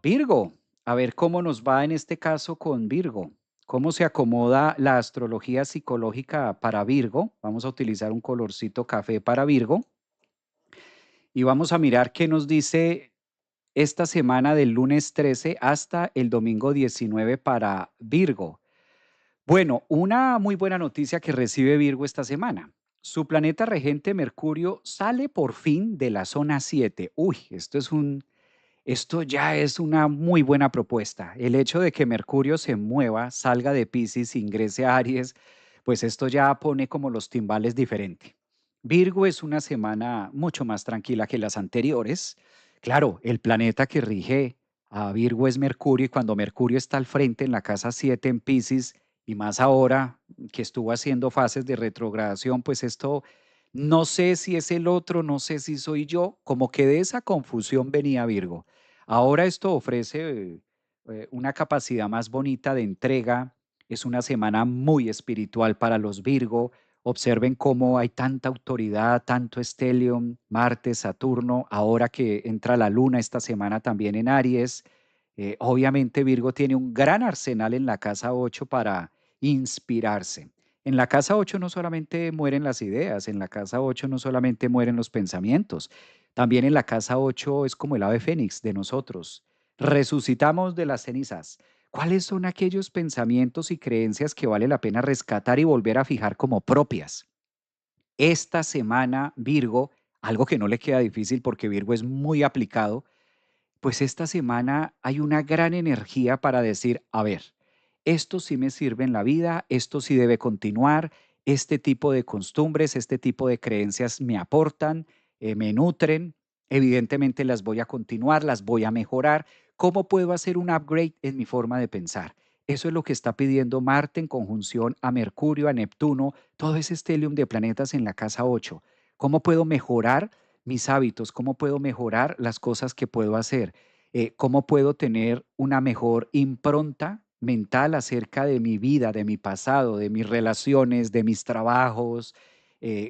Virgo, a ver cómo nos va en este caso con Virgo. ¿Cómo se acomoda la astrología psicológica para Virgo? Vamos a utilizar un colorcito café para Virgo y vamos a mirar qué nos dice esta semana del lunes 13 hasta el domingo 19 para Virgo. Bueno, una muy buena noticia que recibe Virgo esta semana. Su planeta regente Mercurio sale por fin de la zona 7. Uy, esto ya es una muy buena propuesta. El hecho de que Mercurio se mueva, salga de Piscis, ingrese a Aries, pues esto ya pone como los timbales diferente. Virgo es una semana mucho más tranquila que las anteriores. Claro, el planeta que rige a Virgo es Mercurio y cuando Mercurio está al frente en la casa 7 en Piscis y más ahora que estuvo haciendo fases de retrogradación, pues esto no sé si es el otro, no sé si soy yo, como que de esa confusión venía Virgo. Ahora esto ofrece una capacidad más bonita de entrega. Es una semana muy espiritual para los Virgo. Observen cómo hay tanta autoridad, tanto estelium, Marte, Saturno, ahora que entra la luna esta semana también en Aries. Obviamente Virgo tiene un gran arsenal en la casa 8 para inspirarse. En la casa 8 no solamente mueren las ideas, en la casa 8 no solamente mueren los pensamientos, también en la casa 8 es como el ave fénix de nosotros. Resucitamos de las cenizas. ¿Cuáles son aquellos pensamientos y creencias que vale la pena rescatar y volver a fijar como propias? Esta semana, Virgo, algo que no le queda difícil porque Virgo es muy aplicado, pues esta semana hay una gran energía para decir, a ver, esto sí me sirve en la vida, esto sí debe continuar, este tipo de costumbres, este tipo de creencias me aportan, me nutren, evidentemente las voy a continuar, las voy a mejorar. ¿Cómo puedo hacer un upgrade en mi forma de pensar? Eso es lo que está pidiendo Marte en conjunción a Mercurio, a Neptuno, todo ese estelium de planetas en la casa 8. ¿Cómo puedo mejorar mis hábitos? ¿Cómo puedo mejorar las cosas que puedo hacer? ¿Cómo puedo tener una mejor impronta mental acerca de mi vida, de mi pasado, de mis relaciones, de mis trabajos?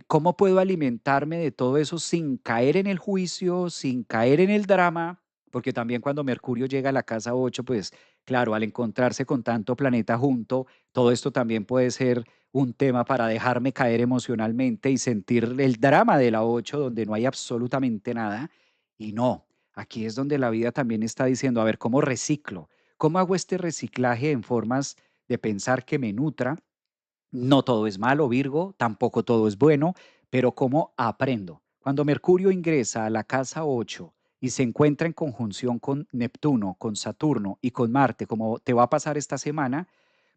¿Cómo puedo alimentarme de todo eso sin caer en el juicio, sin caer en el drama? Porque también cuando Mercurio llega a la casa 8, pues claro, al encontrarse con tanto planeta junto, todo esto también puede ser un tema para dejarme caer emocionalmente y sentir el drama de la 8 donde no hay absolutamente nada. Y no, aquí es donde la vida también está diciendo, a ver, ¿cómo reciclo? ¿Cómo hago este reciclaje en formas de pensar que me nutra? No todo es malo, Virgo, tampoco todo es bueno, pero ¿cómo aprendo? Cuando Mercurio ingresa a la casa 8 y se encuentra en conjunción con Neptuno, con Saturno y con Marte, como te va a pasar esta semana,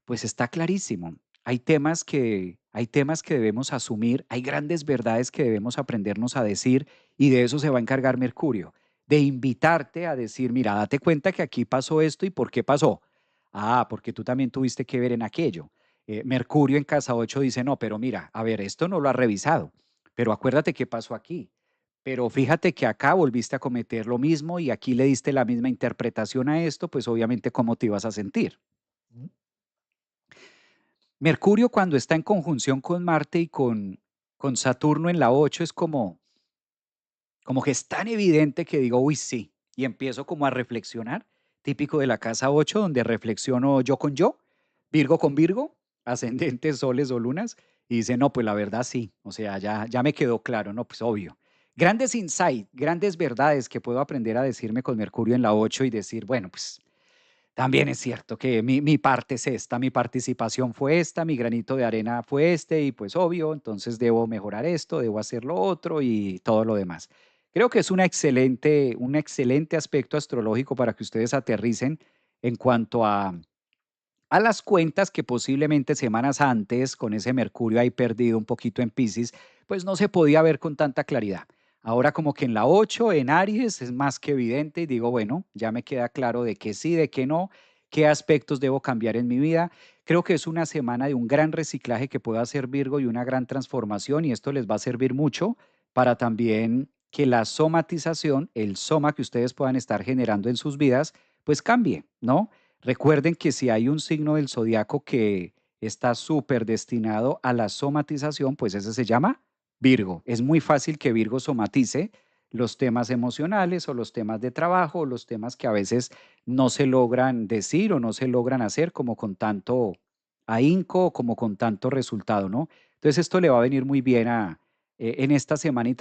pues está clarísimo. Hay temas que debemos asumir, hay grandes verdades que debemos aprendernos a decir y de eso se va a encargar Mercurio, de invitarte a decir, mira, date cuenta que aquí pasó esto y por qué pasó. Ah, porque tú también tuviste que ver en aquello. Mercurio en casa 8 dice, no, pero mira, a ver, esto no lo has revisado, pero acuérdate qué pasó aquí. Pero fíjate que acá volviste a cometer lo mismo y aquí le diste la misma interpretación a esto, pues obviamente cómo te ibas a sentir. Mercurio cuando está en conjunción con Marte y con Saturno en la 8 es como que es tan evidente que digo, uy, sí, y empiezo como a reflexionar, típico de la casa 8 donde reflexiono yo, Virgo con Virgo, ascendentes, soles o lunas, y dice, no, pues la verdad sí, o sea, ya me quedó claro, no, pues obvio. Grandes insights, grandes verdades que puedo aprender a decirme con Mercurio en la 8 y decir, bueno, pues también es cierto que mi parte es esta, mi participación fue esta, mi granito de arena fue este y pues obvio, entonces debo mejorar esto, debo hacer lo otro y todo lo demás. Creo que es un excelente aspecto astrológico para que ustedes aterricen en cuanto a las cuentas que posiblemente semanas antes, con ese Mercurio ahí perdido un poquito en Piscis, pues no se podía ver con tanta claridad. Ahora como que en la 8 en Aries, es más que evidente y digo, bueno, ya me queda claro de qué sí, de qué no, qué aspectos debo cambiar en mi vida. Creo que es una semana de un gran reciclaje que pueda hacer Virgo y una gran transformación y esto les va a servir mucho para también que la somatización, el soma que ustedes puedan estar generando en sus vidas, pues cambie, ¿no? Recuerden que si hay un signo del zodiaco que está súper destinado a la somatización, pues ese se llama Virgo. Es muy fácil que Virgo somatice los temas emocionales o los temas de trabajo o los temas que a veces no se logran decir o no se logran hacer como con tanto ahínco o como con tanto resultado, ¿no? Entonces esto le va a venir muy bien en esta semanita.